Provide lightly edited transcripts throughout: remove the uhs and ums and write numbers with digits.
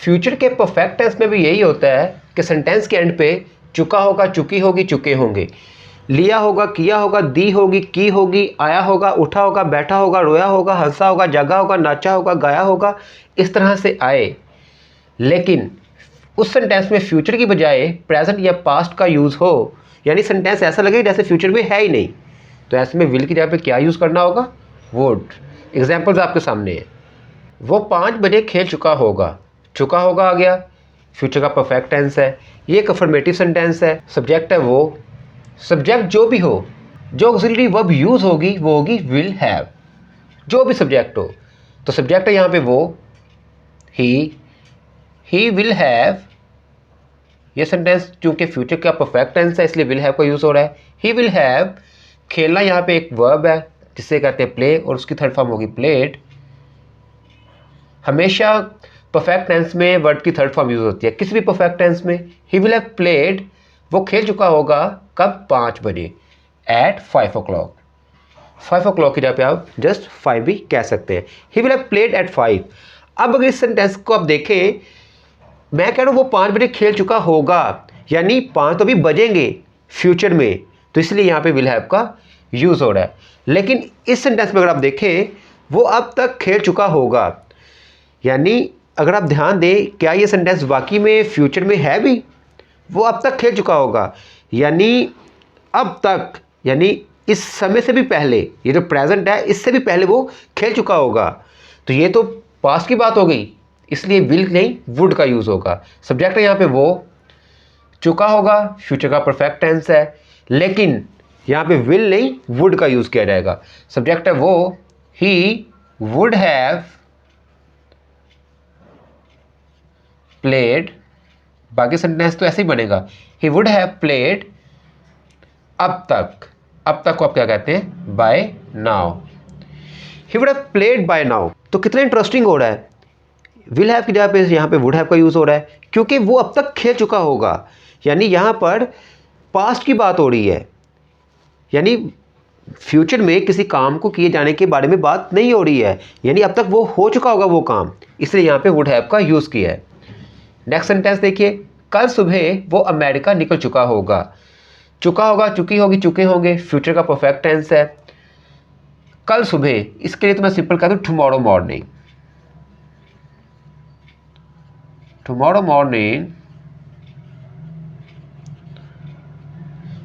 Future के perfect tense में भी यही होता है कि सेंटेंस के एंड पे चुका होगा, चुकी होगी, चुके होंगे, लिया होगा, किया होगा, दी होगी, की होगी, आया होगा, उठा होगा, बैठा होगा, रोया होगा, हंसा होगा, जागा होगा, नाचा होगा, गाया होगा, इस तरह से आए। लेकिन उस सेंटेंस में फ्यूचर की बजाय प्रेजेंट या पास्ट का यूज़ हो, यानी सेंटेंस ऐसा लगे जैसे फ्यूचर में है ही नहीं, तो ऐसे में विल की जगह पे क्या यूज़ करना होगा? वुड। एग्जाम्पल्स आपके सामने है। वो 5 बजे खेल चुका होगा, चुका होगा आ गया, फ्यूचर का परफेक्ट टेंस है। ये एक अफर्मेटिव सेंटेंस है, सब्जेक्ट है वो, सब्जेक्ट जो भी हो, जो ऑक्सिलरी वर्ब यूज़ होगी वो होगी विल हैव, जो भी सब्जेक्ट हो। तो सब्जेक्ट है यहाँ पे वो, ही विल हैव। ये सेंटेंस चूंकि फ्यूचर का परफेक्ट टेंस है इसलिए विल हैव का यूज़ हो रहा है। He will have. खेलना यहाँ पे एक वर्ब है जिसे कहते हैं प्ले, और उसकी थर्ड फॉर्म होगी प्लेड। हमेशा परफेक्ट टेंस में वर्ड की थर्ड फॉर्म यूज होती है, किसी भी परफेक्ट टेंस में। ही विल हैव प्लेड, वो खेल चुका होगा कब? 5 बजे, एट 5 o'clock। 5 o'clock की जगह पे आप जस्ट 5 भी कह सकते हैं। He will have played at 5। अब अगर इस सेंटेंस को आप देखें, मैं कह रहा हूँ वो 5 बजे खेल चुका होगा, यानी 5 तो अभी बजेंगे फ्यूचर में, तो इसलिए यहाँ पे विल हैव का यूज़ हो रहा है। लेकिन इस सेंटेंस में अगर आप देखें, वो अब तक खेल चुका होगा, यानी अगर आप ध्यान दें, क्या ये सेंटेंस वाकई में फ्यूचर में है भी? वो अब तक खेल चुका होगा, यानी अब तक, यानी इस समय से भी पहले, ये जो प्रेजेंट है इससे भी पहले वो खेल चुका होगा। तो ये तो पास्ट की बात हो गई, इसलिए विल नहीं वुड का यूज़ होगा। सब्जेक्ट है यहाँ पे वो, चुका होगा फ्यूचर का परफेक्ट टेंस है, लेकिन यहाँ पे विल नहीं वुड का यूज़ किया जाएगा। सब्जेक्ट है वो, ही वुड हैव प्लेड, बाकी सेंटेंस तो ऐसे ही बनेगा, ही वुड हैव प्लेड अब तक। अब तक को आप क्या कहते हैं? By now. He would have played by now. तो कितना इंटरेस्टिंग हो रहा है, विल हैव की जगह पे यहाँ पे वुड हैव का यूज़ हो रहा है, क्योंकि वो अब तक खेल चुका होगा, यानी यहाँ पर पास्ट की बात हो रही है, यानी फ्यूचर में किसी काम को किए जाने के बारे में बात नहीं हो रही है, यानी अब तक वो हो चुका होगा वो काम, इसलिए यहाँ पे वुड हैव का यूज़ किया है। नेक्स्ट सेंटेंस देखिए, कल सुबह वो अमेरिका निकल चुका होगा। चुका होगा, चुकी होगी, चुके होंगे, फ्यूचर का परफेक्ट टेंस है। कल सुबह, इसके लिए तो मैं सिंपल कहता हूँ टुमारो मॉर्निंग। टुमारो मॉर्निंग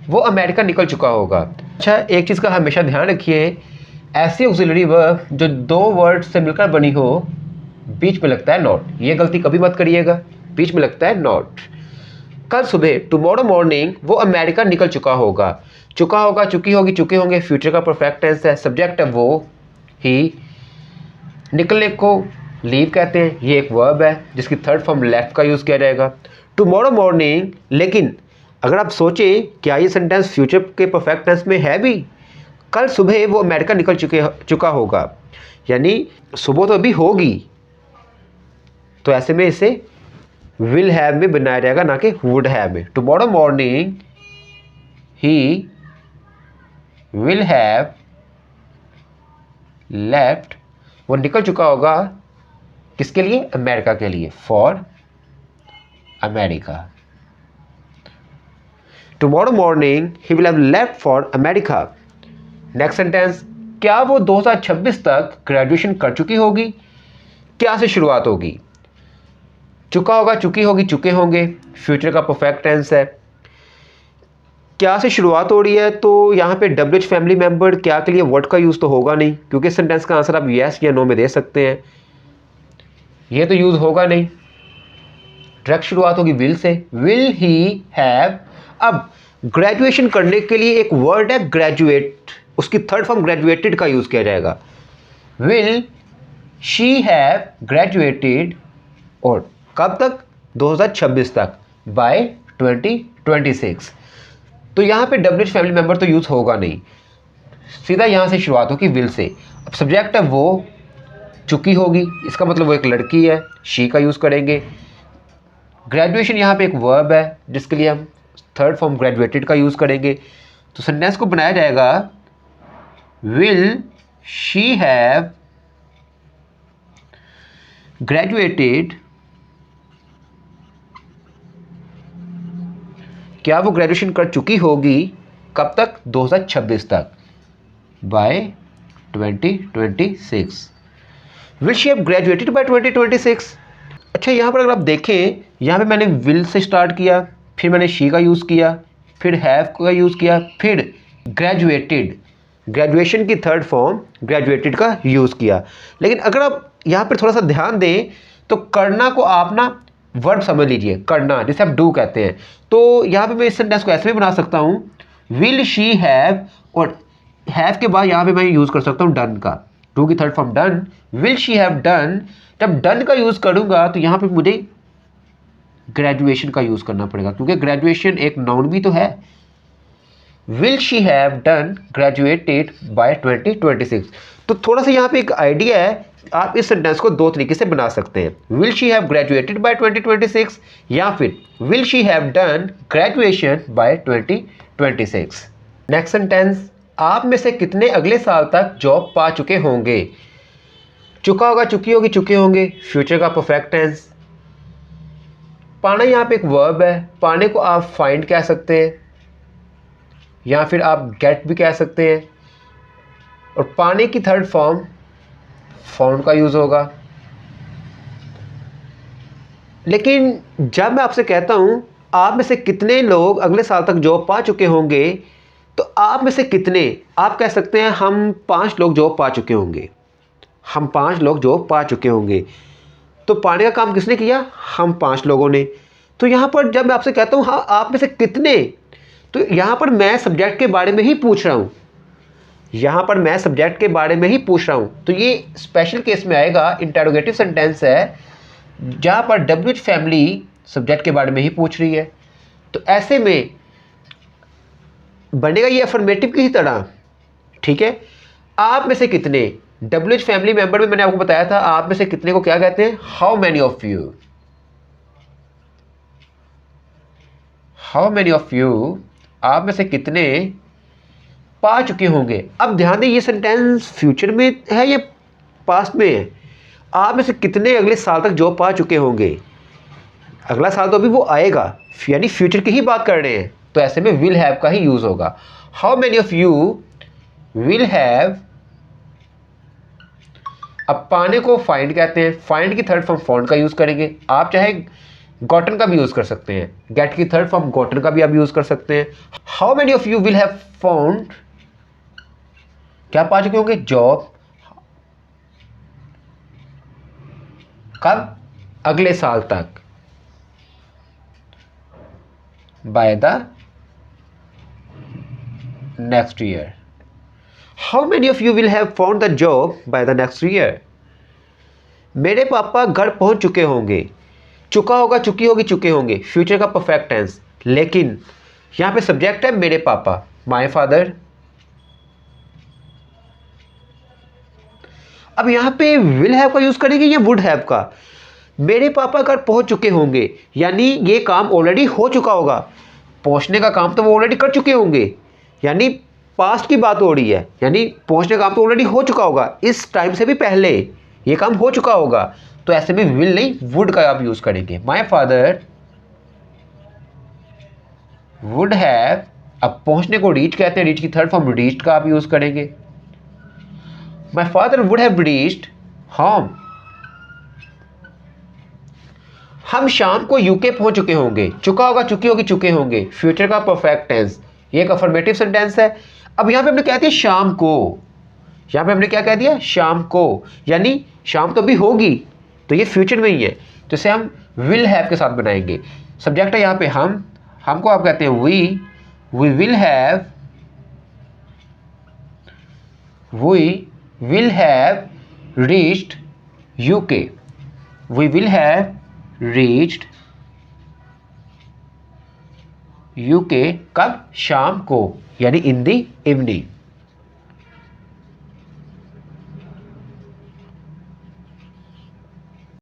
वो अमेरिका निकल चुका होगा। अच्छा, एक चीज़ का हमेशा ध्यान रखिए, ऐसी ऑक्सिलरी वर्ब जो 2 वर्ड से मिलकर बनी हो, बीच में लगता है नॉट। ये गलती कभी मत करिएगा, बीच में लगता है नॉट। कल सुबह, टुमारो मॉर्निंग वो अमेरिका निकल चुका होगा। चुका होगा, चुकी होगी, चुके होंगे, फ्यूचर का परफेक्ट टेंस है। सब्जेक्ट है वो, ही। निकलने को लीव कहते हैं, ये एक वर्ब है जिसकी थर्ड फॉर्म लेफ्ट का यूज़ किया जाएगा। टुमारो मॉर्निंग, लेकिन अगर आप सोचें, क्या ये सेंटेंस फ्यूचर के परफेक्ट टेंस में है भी? कल सुबह वो अमेरिका निकल चुका होगा, यानी सुबह तो अभी होगी, तो ऐसे में इसे विल हैव में बनाया जाएगा, ना कि वुड हैव में। Tomorrow morning he will have left, वो निकल चुका होगा किसके लिए? अमेरिका के लिए, for America. Tomorrow morning he will have left for America. Next sentence, क्या वो 2026 तक ग्रेजुएशन कर चुकी होगी? क्या से शुरुआत होगी? चुका होगा, चुकी होगी, चुके होंगे, फ्यूचर का परफेक्ट टेंस है। क्या से शुरुआत हो रही है, तो यहाँ पे डब्ल्यूएच फैमिली मेंबर क्या के लिए व्हाट का यूज़ तो होगा नहीं, क्योंकि सेंटेंस का आंसर आप यस या नो में दे सकते हैं, ये तो यूज़ होगा नहीं। डायरेक्ट शुरुआत होगी will say, will he have. अब ग्रेजुएशन करने के लिए एक वर्ड है ग्रेजुएट, उसकी थर्ड फॉर्म ग्रेजुएटेड का यूज़ किया जाएगा। विल शी हैव ग्रेजुएटेड, और कब तक? 2026 तक, बाय 2026। तो यहाँ पे डब्ल्यूएच फैमिली मेंबर तो यूज़ होगा नहीं, सीधा यहाँ से शुरुआत होगी विल से। अब सब्जेक्ट है वो, चुकी होगी, इसका मतलब वो एक लड़की है, शी का यूज़ करेंगे। ग्रेजुएशन यहाँ पे एक वर्ब है जिसके लिए हम थर्ड फॉर्म ग्रेजुएटेड का यूज़ करेंगे। तो सेंटेंस को बनाया जाएगा, विल शी हैव ग्रेजुएटेड क्या वो ग्रेजुएशन कर चुकी होगी कब तक? 2026 तक, by 2026। Will she have graduated by 2026? अच्छा, यहाँ पर अगर आप देखें, यहाँ पे मैंने विल से स्टार्ट किया, फिर मैंने शी का यूज़ किया, फिर हैव का यूज़ किया, फिर ग्रेजुएटेड, ग्रेजुएशन की थर्ड फॉर्म ग्रेजुएटेड का यूज़ किया। लेकिन अगर आप यहाँ पर थोड़ा सा ध्यान दें तो करना को आप ना वर्ब समझ लीजिए, करना जिसे आप डू कहते हैं। तो यहाँ पे मैं इस सेंटेंस को ऐसे भी बना सकता हूँ, विल शी हैव, और हैव के बाद यहाँ पे मैं यूज़ कर सकता हूँ डन का, डू की third form done, will she have done. जब डन का यूज़ करूँगा तो यहाँ पे मुझे ग्रेजुएशन का यूज़ करना पड़ेगा, क्योंकि ग्रेजुएशन एक नाउन भी तो है। Will she have done graduated by 2026। तो थोड़ा सा यहाँ पे एक आइडिया है, आप इस सेंटेंस को दो तरीके से बना सकते हैं, will she have graduated by 2026 या फिर will she have done graduation by 2026। Next sentence, आप में से कितने अगले साल तक जॉब पा चुके होंगे? चुका होगा, चुकी होगी, चुके होंगे, फ्यूचर का परफेक्ट टेंस। पाना यहाँ पे एक वर्ब है, पाने को आप फाइंड कह सकते हैं या फिर आप गेट भी कह सकते हैं, और पाने की थर्ड फॉर्म फाउंड का यूज़ होगा। लेकिन जब मैं आपसे कहता हूँ आप में से कितने लोग अगले साल तक जॉब पा चुके होंगे, तो आप में से कितने, आप कह सकते हैं हम 5 लोग जॉब पा चुके होंगे, हम 5 लोग जॉब पा चुके होंगे। तो पाने का काम किसने किया? हम 5 लोगों ने। तो यहाँ पर जब मैं आपसे कहता हूँ हाँ आप में से कितने, तो यहाँ पर मैं सब्जेक्ट के बारे में ही पूछ रहा हूँ, यहाँ पर मैं सब्जेक्ट के बारे में ही पूछ रहा हूँ। तो ये स्पेशल केस में आएगा, इंटरोगेटिव सेंटेंस है, जहाँ पर WH फैमिली सब्जेक्ट के बारे में ही पूछ रही है। तो ऐसे में बनेगा ये अफर्मेटिव की ही तरह, ठीक है। आप में से कितने, WH फैमिली मेंबर में मैंने आपको बताया था आप में से कितने को क्या कहते हैं? How many of you, how many of you, आप में से कितने पा चुके होंगे। अब ध्यान दें ये सेंटेंस फ्यूचर में है या पास्ट में है? आप में से कितने अगले साल तक जॉब पा चुके होंगे, अगला साल तो अभी वो आएगा, यानी फ्यूचर की ही बात कर रहे हैं, तो ऐसे में विल हैव का ही यूज़ होगा। How many of you will have, अब पाने को फाइंड कहते हैं, फाइंड की थर्ड फॉर्म फाउंड का यूज़ करेंगे। आप चाहे गॉटन का भी यूज़ कर सकते हैं, गेट की थर्ड फॉर्म गॉटन का भी आप यूज़ कर सकते हैं। How many of you will have found, क्या पा चुके होंगे? जॉब। कब? अगले साल तक, by the next year. How many of you will have found the job by the next year? मेरे पापा घर पहुंच चुके होंगे, चुका होगा, चुकी होगी, चुके होंगे, फ्यूचर का परफेक्ट टेंस। लेकिन यहां पे सब्जेक्ट है मेरे पापा, माय फादर। अब यहां पे विल हैव का यूज करेंगे या वुड हैव का? मेरे पापा घर पहुंच चुके होंगे, यानी ये काम ऑलरेडी हो चुका होगा, पहुंचने का काम तो वो ऑलरेडी कर चुके होंगे, यानी पास्ट की बात हो रही है, यानी पहुंचने का काम तो ऑलरेडी हो चुका होगा, इस टाइम से भी पहले ये काम हो चुका होगा। तो ऐसे में विल नहीं वुड का आप यूज करेंगे। माय फादर वुड हैव, अब पहुंचने को रीच कहते हैं, रीच की थर्ड फॉर्म रीच्ड का आप यूज करेंगे। My father would have reached home, हम शाम को यूके पहुंच चुके होंगे, चुका होगा, चुकी होगी, चुके होंगे, फ्यूचर का परफेक्ट टेंस, ये एक अफर्मेटिव सेंटेंस है। अब यहां पे हमने क्या दिया? शाम को, यहां पे हमने क्या कह दिया? शाम को, यानी शाम तो भी होगी, तो ये फ्यूचर में ही है, तो इसे हम विल हैव के साथ बनाएंगे। सब्जेक्ट है यहाँ पे हम को आप कहते हैं we will have reached UK, we will have reached UK, कब? शाम को, यानी इन द इवनिंग।